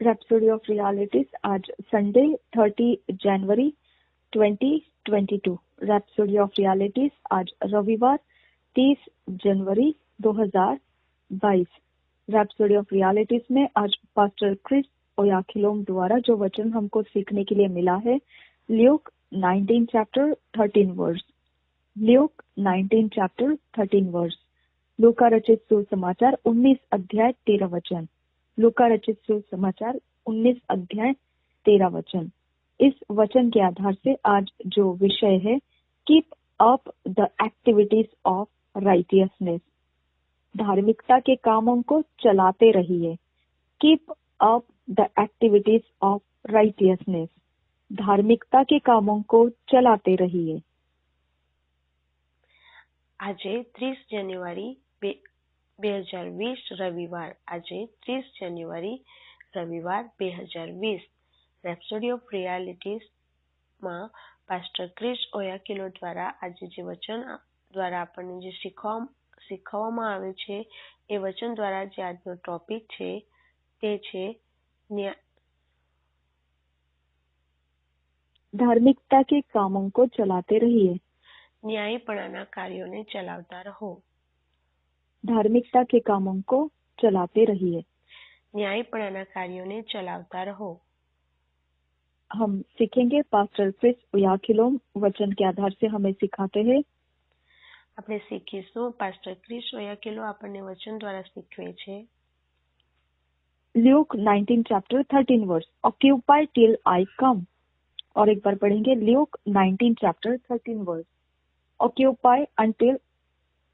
Rhapsody of realities आज Sunday 30 January 2022। Rhapsody of realities आज रविवार 30 जनवरी 2022। रैप्सोडी ऑफ रियलिटीज में आज पास्टर क्रिस ओयाखिलोम द्वारा जो वचन हमको सीखने के लिए मिला है, Luke 19 chapter 13 verse. Luke 19 chapter 13 verse. लूका रचित सुसमाचार 19 अध्याय 13 वचन। लूका रचित सुसमाचार 19 अध्याय 13 वचन। इस वचन के आधार से आज जो विषय है, keep up the activities of righteousness. धार्मिकता के कामों को चलाते रहिए। Keep up the activities of righteousness. धार्मिकता के कामों को चलाते रहिए। આજે 30 જાન્યુઆરી 2020 રવિવાર। આજે 30 જાન્યુઆરી રવિવાર 2020 રેપ્સોડી ઓફ રિયાલિટીઝ માં પાસ્ટર ક્રિસ ઓયાકિલો દ્વારા આજે જે વચન દ્વારા આપણને જે શીખવવામાં આવે છે, એ વચન દ્વારા જે આજનો ટોપિક છે તે છે धार्मिकता के कामों को चलाते रहिए। ન્યાયપણાના કાર્યોને ચલાવતા રહો। धार्मिकता के कामों को चलाते रहिए। ન્યાયપણાના કાર્યોને ચલાવતા રહો। हम सीखेंगे पास्टर क्रिस ओयाखिलोम वचन के आधार से हमें सिखाते हैं। આપણે શીખીશું પાસ્ટર ક્રિસ ઓયાકિલો આપણને વચન દ્વારા શીખવે છે। Luke 19 chapter 13 verse. Occupy till I come. और एक बार पढ़ेंगे Luke 19 chapter 13 verse.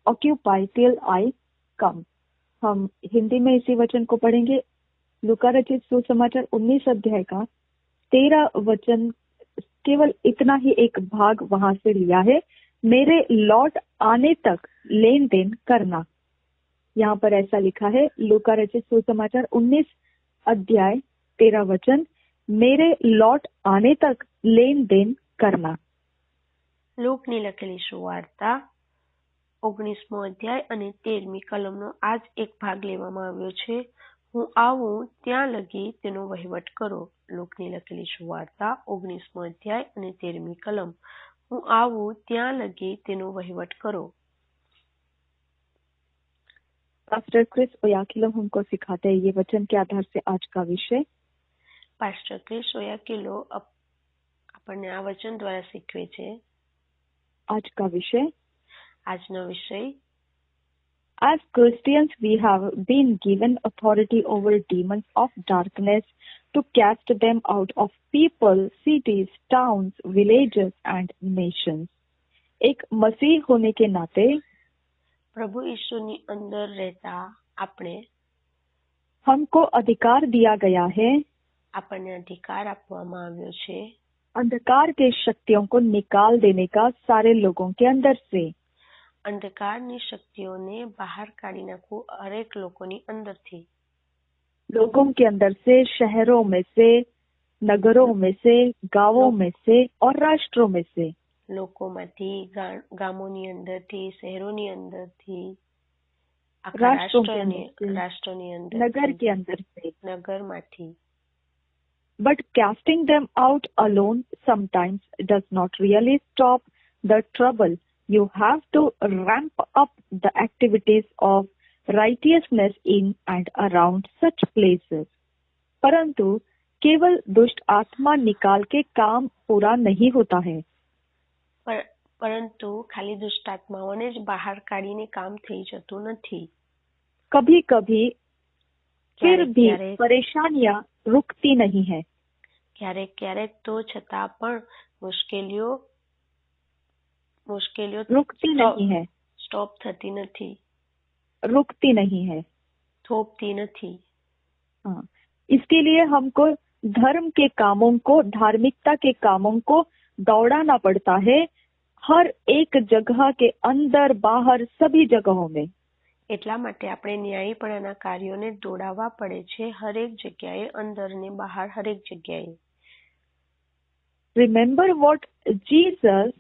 Occupy till I come. हम हिंदी में इसी वचन को पढ़ेंगे। लूका रचित सुसमाचार 19 अध्याय का 13 वचन, केवल इतना ही एक भाग वहां से लिया है। मेरे लौट आने तक लेन देन करना। यहाँ पर ऐसा लिखा है, लूका रचित सुसमाचार 19 अध्याय 13 वचन, मेरे लौट आने तक लेन देन करना। લૂકની લખેલી સુવાર્તા 19મો અધ્યાય અને 13મી કલમનો આ જ એક ભાગ લેવામાં આવ્યો છે। હું આવું ત્યાં લગી તેનો વહીવટ કરો। લૂકની લખેલી સુવાર્તા 19મો અધ્યાય અને 13મી કલમ। હું આવું ત્યાં લગી તેનો વહીવટ કરો। पास्टर क्रिस ओयाखिलो हमको सिखाते हैं ये वचन के आधार से आज का विषय। પાસ્ટર ક્રિસ ઓયાકિલો આપણને આ વચન દ્વારા શીખવે છે। आज का विषय, આજનો વિષય, as Christians we have been given authority over demons of darkness to cast them out of people, cities, towns, villages and nations। एक मसीह होने के नाते પ્રભુ ઈસુની અંદર રહેતા આપણે हमको अधिकार दिया गया है આપણને અધિકાર આપવામાં આવ્યો છે अंधकार के शक्तियों को निकाल देने का सारे लोगों के अंदर से। અંધકારની શક્તિઓને બહાર કાઢી નાખવું હરેક લોકોની અંદરથી। लोगों के अंदर से, शहरों में से, नगरों में से, गांवों में से और राष्ट्रों में से। લોકોમાંથી, ગામોની અંદરથી, શહેરોની અંદરથી, राष्ट्रों के अंदर से, રાષ્ટ્રોની नगर અંદર, के अंदर से। નગરમાંથી। But casting them out alone sometimes does not really stop the trouble. You have to ramp up the activities of righteousness in and around such places. परंतु केवल दुष्ट आत्मा निकाल के काम पूरा नहीं होता है। પરંતુ ખાલી દુષ્ટાત્માઓને જ બહાર કાઢીને કામ થઈ જતું નથી। कभी कभी फिर भी ક્યારેક परेशानियां रुकती नहीं है। ક્યારેક તો છતાં પણ મુશ્કેલીઓ रुकती नहीं है। સ્ટોપ થતી નથી, रुकती नहीं है। થોપતી નથી। हाँ, इसके लिए हमको धर्म के कामों को, धार्मिकता के कामों को दौड़ाना पड़ता है, हर एक जगह के अंदर बाहर सभी जगहों में। એટલા માટે આપણે ન્યાયીપણાના કાર્યોને દોડાવવા પડે છે, હરેક જગ્યાએ, અંદર ને બહાર, હરેક જગ્યાએ। Remember what Jesus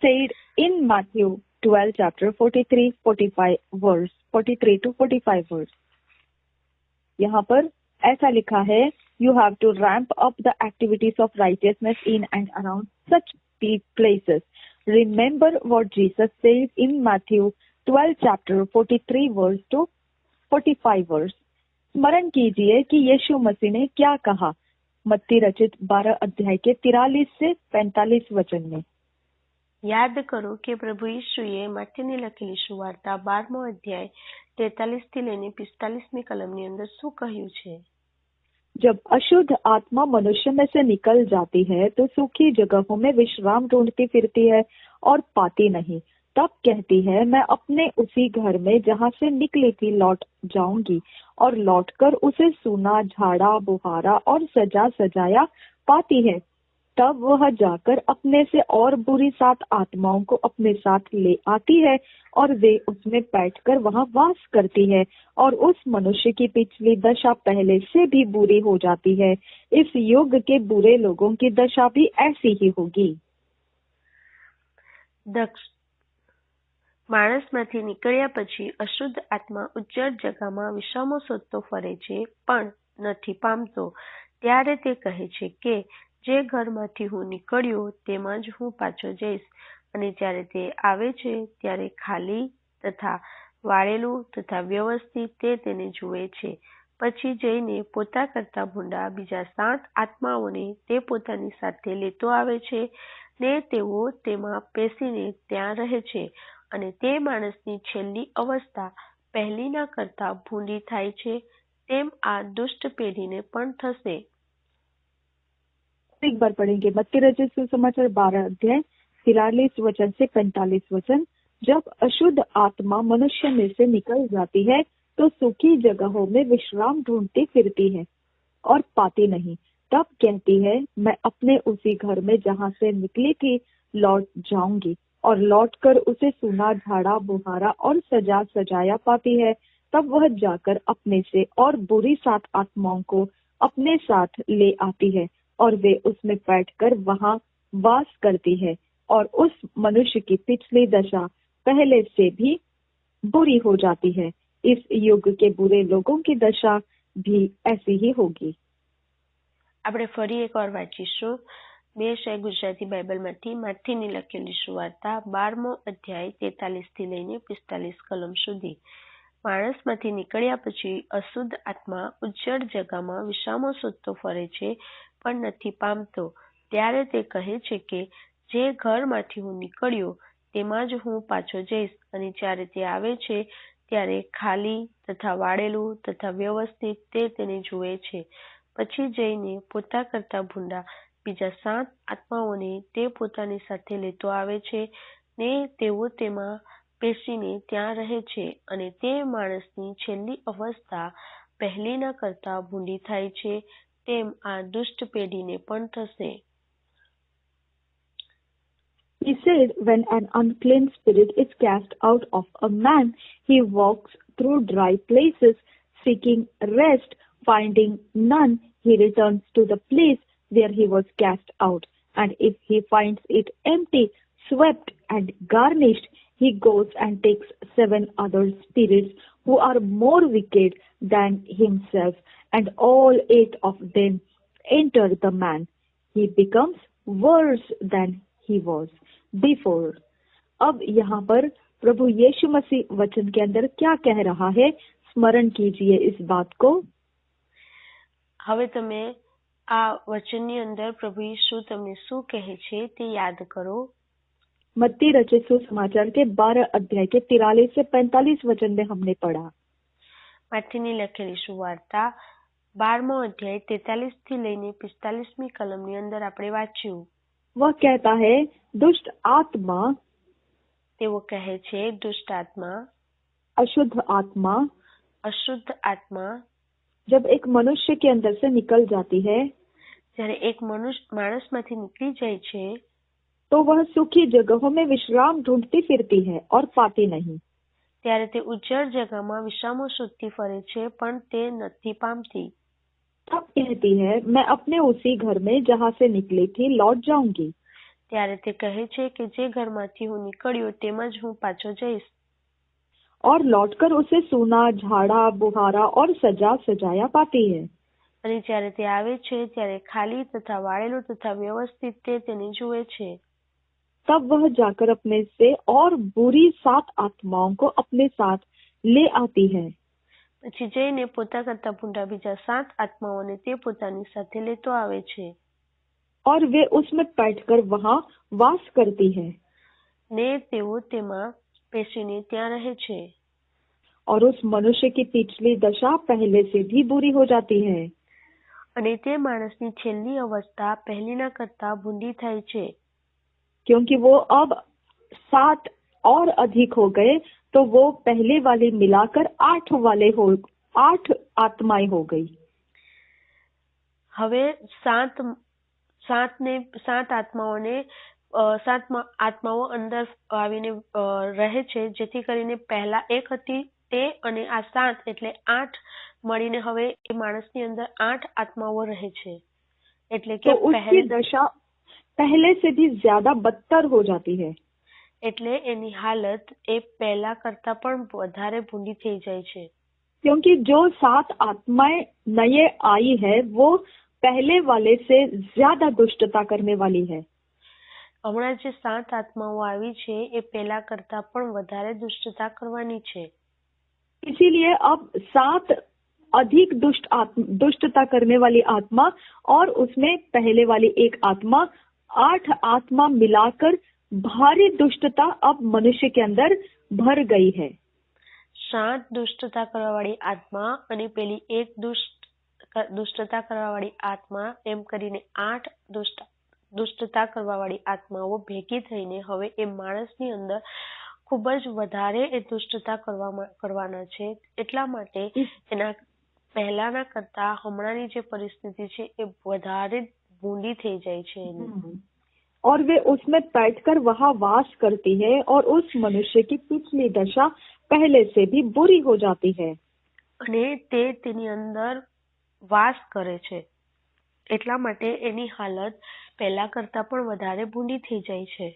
said in Matthew 12 chapter 43 45 verse 43 to 45 verse। यहाँ पर ऐसा लिखा है, you have to ramp up the activities of righteousness in and around such places. Remember what Jesus says in Matthew 12 chapter 43 verse to 45 verse. स्मरण कीजिए कि यीशु मसीह ने क्या कहा मत्ती रचित 12 अध्याय के 43 से 45 वचन में. યાદ કરો કે પ્રભુ ઈસુએ માથેની લખેલી સુવાર્તા 12મો અધ્યાય 43 થી લઈને 45મી કલમની અંદર શું કહ્યું છે? जब अशुद्ध आत्मा मनुष्य में से निकल जाती है तो सूखी जगहों में विश्राम ढूंढती फिरती है और पाती नहीं. तब कहती है, मैं अपने उसी घर में जहाँ से निकली थी लौट जाऊंगी, और लौटकर उसे सूना, झाड़ा बुहारा और सजा सजाया पाती है. तब वह जाकर अपने से और बुरी 7 आत्माओं को अपने साथ ले आती है और वे उसमें बैठकर वहां वास करती है, और उस मनुष्य की पिछली दशा पहले से भी बुरी हो जाती है. इस युग के बुरे लोगों की दशा भी ऐसी ही होगी. દક્ષ માણસમાંથી નીકળ્યા પછી અશુદ્ધ આત્મા ઉજ્જડ જગામાં વિશ્રામો શોધતો ફરે છે, પણ નથી પામતો. ત્યારે તે કહે છે કે જે ઘરમાંથી હું નીકળ્યો તેમાં જ હું પાછો જઈશ, અને જ્યારે તે આવે છે ત્યારે ખાલી તથા વાળેલું તથા વ્યવસ્થિત તે તેને જુએ છે. પછી જઈને પોતા કરતા ભૂંડા બીજા 7 આત્માઓને તે પોતાની સાથે લેતો આવે છે ને તેઓ તેમાં પેસીને ત્યાં રહે છે, અને તે માણસની છેલ્લી અવસ્થા પહેલીના કરતા ભૂંડી થાય છે. તેમ આ દુષ્ટ પેઢીને પણ થશે. एक बार पढ़ेंगे मत्ती रचित सुसमाचार 12 अध्याय 43 वचन से 45 वचन. जब अशुद्ध आत्मा मनुष्य में से निकल जाती है तो सूखी जगहों में विश्राम ढूंढती फिरती है और पाती नहीं. तब कहती है, मैं अपने उसी घर में जहाँ से निकली थी लौट जाऊंगी, और लौटकर उसे सूना, झाड़ा बुहारा और सजा सजाया पाती है. तब वह जाकर अपने से और बुरी 7 आत्माओं को अपने साथ ले आती है, और वे उसमें बैठकर वहां वास करती है, और उस मनुष्य की पिछली दशा पहले से भी बुरी हो जाती है. इस युग के बुरे लोगों की दशा भी ऐसी ही होगी. આપણે ફરી એકવાર વાંચીશું. બેશય ગુજરાતી બાઇબલમાંથી માથીની લખેલી સુવાર્તા 12મો અધ્યાય 43 થી લઈને 45 કલમ સુધી. માણસમાંથી નીકળ્યા પછી અશુદ્ધ આત્મા ઉજ્જડ જગામાં વિશ્રામો શોધતો ફરે છે, પણ નથી પામતો. ત્યારે તે કહે છે કે જે ઘરમાંથી હું નીકળ્યો તેમાં જ હું પાછો જઈશ, અને જ્યારે તે આવે છે ત્યારે ખાલી તથા વાળેલું તથા વ્યવસ્થિત તે તેને જુએ છે. પછી જઈને પોતા કરતા ભૂંડા બીજા 7 આત્માઓને તે પોતાની સાથે લેતો આવે છે ને તેઓ તેમાં પેસીને ત્યાં રહે છે, અને તે માણસની છેલ્લી અવસ્થા પહેલીના કરતા ભૂંડી થાય છે. તેમ આ દુષ્ટ પેઢીને પણ થશે. He said, when an unclean spirit is cast out of a man, he walks through dry places, seeking rest. Finding none, he returns to the place where he was cast out. And if he finds it empty, swept and garnished, he goes and takes 7 other spirits who are more wicked than himself, and all 8 of them enter the man. He becomes worse than he was before. अब यहाँ पर प्रभु यीशु मसीह वचन के अंदर क्या कह रहा है, स्मरण कीजिए इस बात को. હવે તમે આ વચનની અંદર પ્રભુ ઈસુ તમને શું કહે છે તે યાદ કરો. मत्ती रचित सुसमाचार के 12 अध्याय के 43 से 45 वचन में हमने पढ़ा. માથીની લખેલી સુવાર્તા 12મો અધ્યાય 43 થી લઈને 45મી કલમની અંદર આપણે વાંચ્યું. वह कहता है, दुष्ट आत्मा, તેઓ કહે છે દુષ્ટ આત્મા, अशुद्ध आत्मा, અશુદ્ધ આત્મા जब एक मनुष्य के अंदर से निकल जाती है, જ્યારે એક માણસમાંથી નીકળી જાય છે तो वह सूखी जगहों में विश्राम ढूंढती फिरती है और पाती नहीं. ત્યારે તે ઉજ્જડ જગામાં વિશ્રામો શોધતી ફરે છે, પણ તે નથી પામતી. तब कहती है, मैं अपने उसी घर में जहाँ से निकली थी लौट जाऊंगी. ત્યારે તે કહે છે કે જે ઘરમાંથી હું નીકળ્યો તેમાં જ હું પાછો જઈશ, और लौटकर उसे सूना, झाड़ा बुहारा और सजा सजाया पाती है. અને જ્યારે તે આવે છે ત્યારે ખાલી તથા વાળેલું તથા વ્યવસ્થિત તે તેને જુએ છે. तब वह जाकर अपने से और बुरी 7 आत्माओं को अपने साथ ले आती है પછી જઈને પોતા કરતા ભૂંડા બીજા 7 આત્માઓને તે પોતાની સાથે લેતો આવે છે. और वे उसमें बैठकर वहाँ वास करती है ને તેઓ તેમાં બેસીને ત્યાં રહે છે. और उस मनुष्य की पिछली दशा पहले से भी बुरी हो जाती है અને તે માણસની છેલ્લી અવસ્થા પહેલીના કરતા ભૂંડી થાય છે. क्योंकि वो अब 7 और अधिक हो गए तो वो पहले वाली मिलाकर 8 आत्माएं हो गई. હવે સાત આત્માઓ અંદર આવીને રહે છે, જેથી કરીને પહેલા એક હતી તે અને આ 7 એટલે 8 મળીને હવે એ માણસની અંદર 8 આત્માઓ રહે છે. એટલે કે तो उसकी दशा पहले से भी ज्यादा बदतर हो जाती है. એટલે એની હાલત એ પહેલા કરતા પણ વધારે ભૂંડી થઈ જાય છે. क्योंकि जो 7 आत्माएं नए आई है वो पहले वाले से ज्यादा दुष्टता करने वाली है. હમણાં જે 7 આત્માઓ આવી છે એ પહેલા કરતા પણ વધારે દુષ્ટતા કરવાની છે. इसीलिए अब 7 अधिक दुष्टता करने वाली आत्मा और उसमें पहले वाली एक आत्मा 8 आत्मा मिलाकर भारी दुष्टता अब मनुष्य के अंदर भर गई है. 7 દુષ્ટતા કરવાવાળી આત્મા અને પેલી એક દુષ્ટતા કરવાવાળી આત્મા એમ કરીને 8 દુષ્ટતા કરવાવાળી આત્માઓ ભેગી થઈને હવે એ માણસની અંદર ખૂબ જ વધારે એ દુષ્ટતા કરવાના છે. એટલા માટે એના પહેલાના કરતા હમણાંની જે પરિસ્થિતિ છે એ વધારે ભૂંડી થઈ જાય છે એની. और वे उसमें बैठकर वहाँ वास करती है और उस मनुष्य की पिछली दशा पहले से भी बुरी हो जाती है. અને તે તેની અંદર વાસ કરે છે એટલા માટે એની હાલત પહેલા કરતા પણ વધારે ભૂંડી થઈ જાય છે.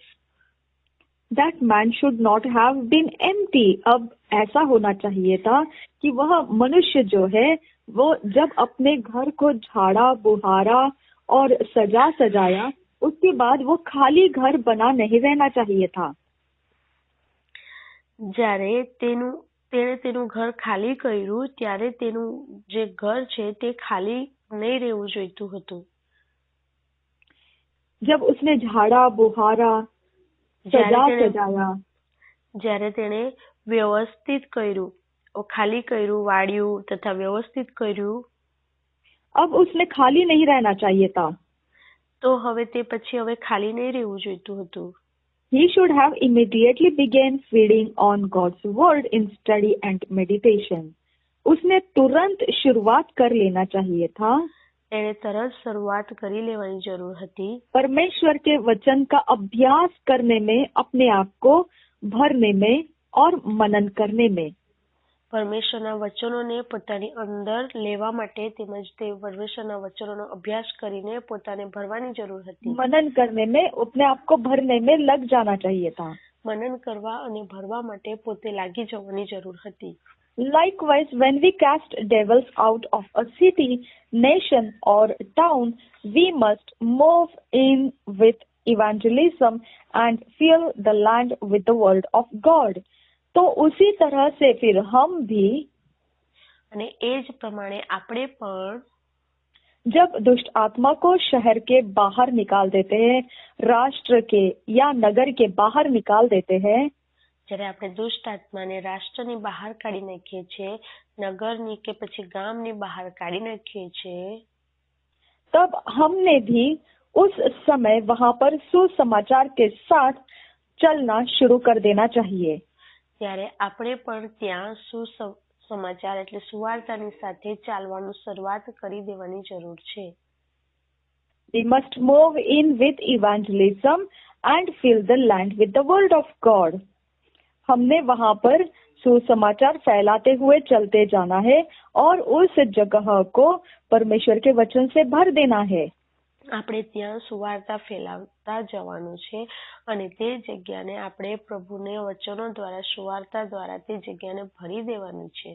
That man should not have been empty. अब ऐसा होना चाहिए था कि वह मनुष्य जो है वो जब अपने घर को झाड़ा बुहारा और सजाया उसके बाद वो खाली घर बना नहीं रहना चाहिए था. જ્યારે તેણે તેનું ઘર ખાલી કર્યું ત્યારે તેનું જે ઘર છે તે ખાલી નહીં રહેવું જોઈતું હતું. जब उसने झाड़ा बुहारा सजाया જ્યારે તેણે વ્યવસ્થિત કર્યું, ખાલી કર્યું, વાળ્યું તથા વ્યવસ્થિત કર્યું, अब उसने खाली नहीं रहना चाहिए था. તો હવે તે પછી હવે ખાલી નહીં રહેવું જોઈતું હતું. He should have immediately began feeding on God's word in study and meditation. उसने तुरंत शुरुआत कर लेना चाहिए था. એણે તરત શરૂઆત કરી લેવાની જરૂર હતી. परमेश्वर के वचन का अभ्यास करने में, अपने आप को भरने में और मनन करने में. પરમેશ્વરના વચનોને પોતાની અંદર લેવા માટે તેમજ તે પરમેશ્વરના વચનોનો અભ્યાસ કરીને પોતાને ભરવાની જરૂર હતી. मनन करने में, अपने आप को भरने में लग जाना चाहिए था. મનન કરવા અને ભરવા માટે પોતે લાગી જવાની જરૂર હતી. Likewise, when we cast devils out of a city, nation or town, we must move in with evangelism and fill the land with the word of God. तो उसी तरह से फिर हम भी અને એ જ પ્રમાણે આપણે પણ जब दुष्ट आत्मा को शहर के बाहर निकाल देते हैं, राष्ट्र के या नगर के बाहर निकाल देते हैं, જ્યારે આપણે દુષ્ટ આત્માને રાષ્ટ્રની બહાર કાઢી નાખીએ છીએ, નગરની કે પછી ગામની બહાર કાઢી નાખીએ છીએ, तब हमने भी उस समय वहाँ पर सुसमाचार के साथ चलना शुरू कर देना चाहिए. ત્યારે આપણે પણ ત્યાં સુસમાચાર એટલે સુવાર્તાની સાથે ચાલવાનું શરૂઆત કરી દેવાની જરૂર છે. We must move in with evangelism and fill the land with the word of God. हमने वहाँ पर सुसमाचार फैलाते हुए चलते जाना है और उस जगह को परमेश्वर के वचन से भर देना है. આપણે ત્યાં સુવાર્તા ફેલાવતા જવાનું છે અને તે જગ્યાને આપણે પ્રભુને વચનો દ્વારા સુવાર્તા દ્વારા તે જગ્યાને ભરી દેવાની છે.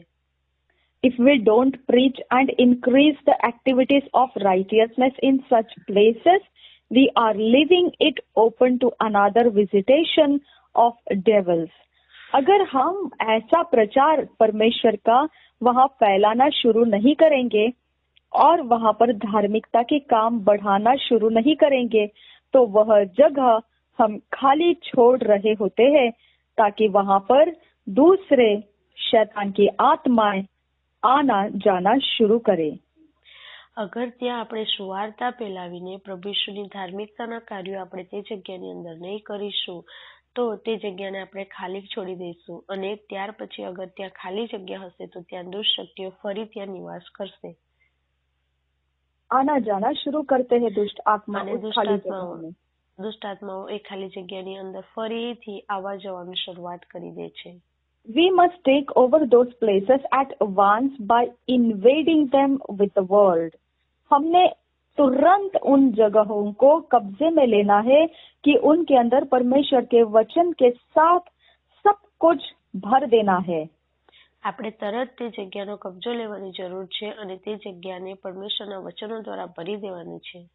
If we don't preach and increase the activities of righteousness in such places, we are leaving it open to another visitation of devils. अगर हम ऐसा प्रचार परमेश्वर का वहाँ फैलाना शुरू नहीं करेंगे और वहाँ पर धार्मिकता के काम बढ़ाना शुरू नहीं करेंगे, तो वह जगह हम खाली छोड़ रहे होते हैं ताकि वहाँ पर दूसरे शैतान की आत्माएं આના જાના શરૂ કરે. અગર ત્યાં આપણે સુવાર્તા ફેલાવીને પ્રભુ ઈસુની ધાર્મિકતાના કાર્યો આપણે તે જગ્યાની અંદર નહીં કરીશું તો તે જગ્યાને આપણે ખાલી છોડી દઈશું અને ત્યાર પછી અગર ત્યાં ખાલી જગ્યા હશે તો ત્યાં દુષ્ટ શક્તિઓ ફરી ત્યાં નિવાસ કરશે. આના જાના શરૂ કરતે હે દુષ્ટ આત્મા અને દુષ્ટ આત્માઓ એ ખાલી જગ્યાની અંદર ફરીથી આવવા જવાનું શરૂઆત કરી દે છે. We must take over those places at once by invading them with the world. हमने तुरंत उन जगहों को कब्जे में लेना है कि उनके अंदर परमेश्वर के वचन के साथ सब कुछ भर देना है. આપણે તરત તે જગ્યાનો કબજો લેવાની જરૂર છે અને તે જગ્યાને પરમેશ્વરના વચનો દ્વારા ભરી દેવાની છે.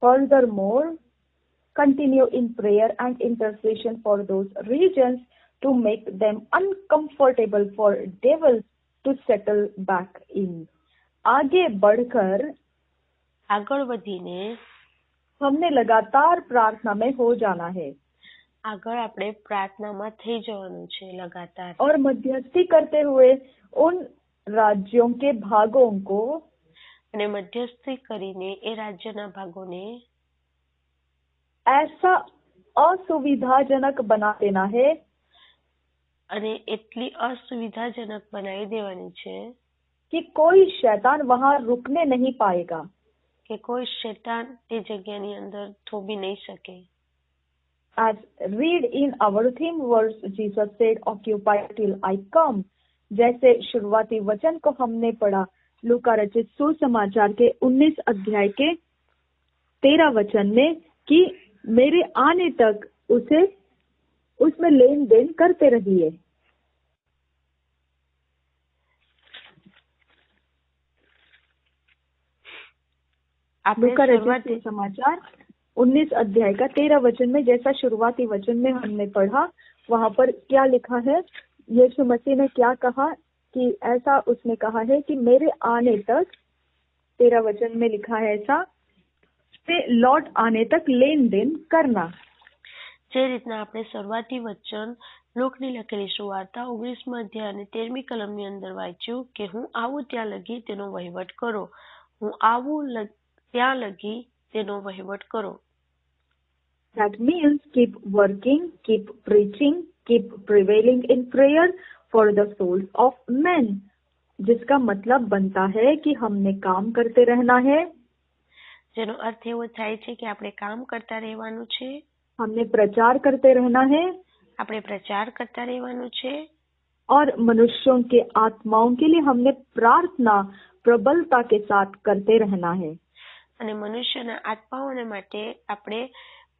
Furthermore, continue in prayer and intercession for those regions to make them uncomfortable for devils to settle back in. आगे बढ़कर આગળ વધીને हमने लगातार प्रार्थना में हो जाना है. આગળ આપણે પ્રાર્થનામાં થઈ જવાનું છે लगातार. और मध्यस्थी करते हुए उन राज्यों के भागों को અને મધ્યસ્થી કરીને એ રાજ્યના ભાગોને ऐसा असुविधाजनक बना देना है અને એટલી અસુવિધાજનક બનાવી દેવાની છે कि कोई शैतान वहां रुकने नहीं पाएगा. કે કોઈ શૈતાન તે જગ્યાની અંદર થોભી નહીં શકે. As read in our theme verse, Jesus said, "Occupy till I come." जैसे शुरुआती वचन को हमने पढ़ा लूका रचित सुसमाचार के 19 अध्याय के 13 वचन में कि मेरे आने तक उसे उसमें लेन देन करते रहिए. लूका रचित समाचार 19 अध्याय का 13 वचन में जैसा शुरुआती वचन में हमने पढ़ा वहाँ पर क्या लिखा है, यीशु मसीह ने क्या कहा कि ऐसा उसने कहा है कि मेरे आने तक, 13 वचन में लिखा है ऐसा, से लौट आने तक लेन देन करना. જે રીતના આપણે શરૂઆતી વચન લોકની લખેલી સુવાર્તા 19મા અધ્યાય અને 13મી કલમની અંદર વાંચ્યું કે હું આવું ત્યાં લગી તેનો વહીવટ કરો. હું આવું ત્યાં લગી તેનો વહીવટ કરો. That means keep working, keep preaching, keep prevailing in prayer for the souls of men. जिसका मतलब बनता है कि हमने काम करते रहना है. જેનો અર્થ એવો થાય છે કે આપણે કામ કરતા રહેવાનું છે. हमने प्रचार करते रहना है. આપણે પ્રચાર કરતા રહેવાનું છે. और मनुष्यों के आत्माओं के लिए हमने प्रार्थना प्रबलता के साथ करते रहना है. અને મનુષ્યના આત્માઓને માટે આપણે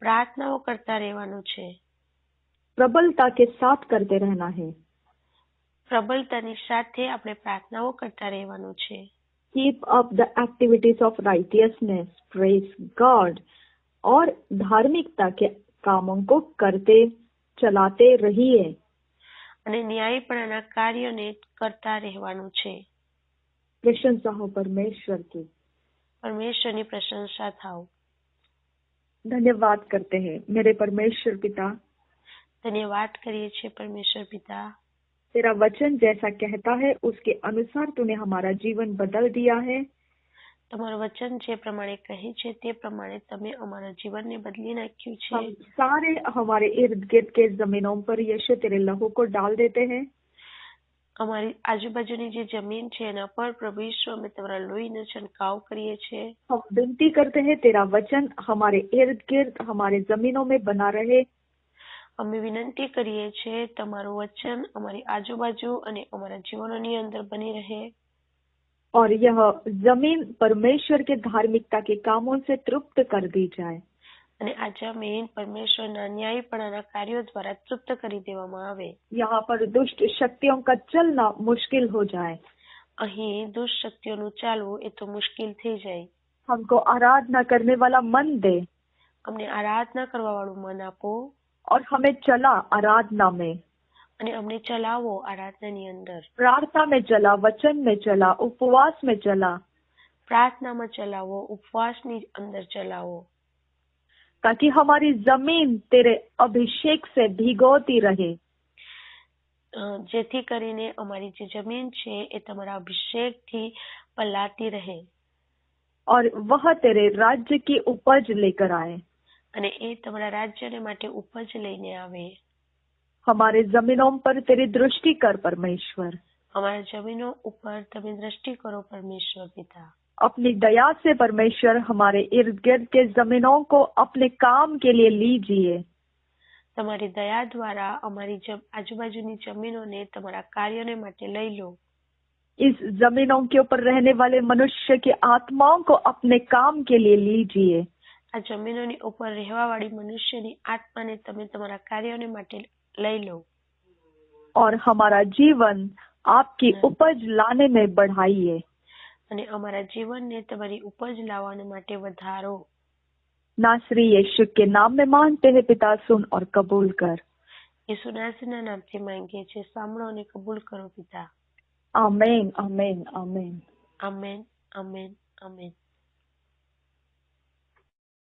પ્રાર્થનાઓ કરતા રહેવાનું છે. प्रबलता के साथ करते रहना है. પ્રબલતાની સાથે આપણે પ્રાર્થનાઓ કરતા રહેવાનું છે. Keep up the activities of righteousness, praise God. और धार्मिकता के कामों को करते चलाते रहिए. અને ન્યાયપણાના કાર્યોને કરતા રહેવાનું છે. प्रशंसा हो परमेश्वर की. પરમેશ્વરની પ્રશંસા થાઓ. धन्यवाद करते हैं मेरे परमेश्वर पिता. ધન્યવાદ કરીએ છીએ પરમેશ્વર પિતા. तेरा वचन जैसा कहता है उसके अनुसार तूने हमारा जीवन बदल दिया है. તમારું વચન જે પ્રમાણે કહે છે તે પ્રમાણે તમે અમારા જીવનને બદલી નાખ્યું છે. हम सारे हमारे इर्द गिर्द के जमीनों पर यीशु तेरे लहू को डाल देते हैं. અમારી આજુબાજુની જે જમીન છે એના પર પ્રભુ ઈસુ અમે તમારા લોહીનો છંટકાવ કરીએ છીએ. हम विनती करते हैं तेरा वचन हमारे इर्द गिर्द हमारे जमीनों में बना रहे. અમે વિનંતી કરીએ છીએ તમારું વચન અમારી આજુબાજુ અને અમારા જીવનોની અંદર બની રહે. और यह जमीन परमेश्वर के धार्मिकता के कामों से तृप्त कर दी जाए. અને આ જમીન પરમેશ્વરના ન્યાયપણાના કાર્યો દ્વારા તૃપ્ત કરી દેવામાં આવે. यहाँ पर दुष्ट शक्तियों का चलना मुश्किल हो जाए. અહીં દુષ્ટ શક્તિઓનું ચાલવું એ તો મુશ્કેલ થઈ જાય. हमको आराधना करने वाला मन दे અમને આરાધના કરવા વાળું મન આપો और हमें चला आराधना में, અને અમને ચલાવો આરાધનાની અંદર. प्रार्थना में चला, वचन में चला, उपवास में चला, પ્રાર્થનામાં ચલાવો, ઉપવાસની અંદર ચલાવો, ताकि हमारी जमीन तेरे अभिषेक से भिगोती रहे. જેથી કરીને અમારી જે જમીન છે એ તમારા અભિષેકથી પલાતી રહે और वह तेरे राज्य की उपज लेकर आए. અને એ તમારા રાજ્યને માટે ઉપજ લઈને આવે. हमारे जमीनों पर तेरी दृष्टि कर परमेश्वर. અમારા જમીનો ઉપર તમે દ્રષ્ટિ કરો પરમેશ્વર પિતા. अपनी दया से परमेश्वर हमारे इर्द गिर्द के जमीनों को अपने काम के लिए लीजिए. તમારી દયા દ્વારા અમારી આજુબાજુની જમીનોને તમારા કાર્યોને માટે લઈ લો. इस जमीनों के ऊपर रहने वाले मनुष्य की आत्माओं को अपने काम के लिए लीजिए. આ જમીનોની ઉપર રહેવા વાળી મનુષ્યની આત્માને તમે તમારા કાર્યોને માટે લઈ લો. और हमारा जीवन आपकी उपज लाने में बढ़ाइए. અને અમારા જીવનને તમારી ઉપજ લાવવા માટે વધારો. नासरी यीशु के नाम में मांगते हैं पिता, सुन और कबूल कर. યીશુ નાસરીના નામથી માંગીએ છીએ, સાંભળો અને કબૂલ કરો પિતા. आमीन, आमीन, आमीन. Amen, amen, amen.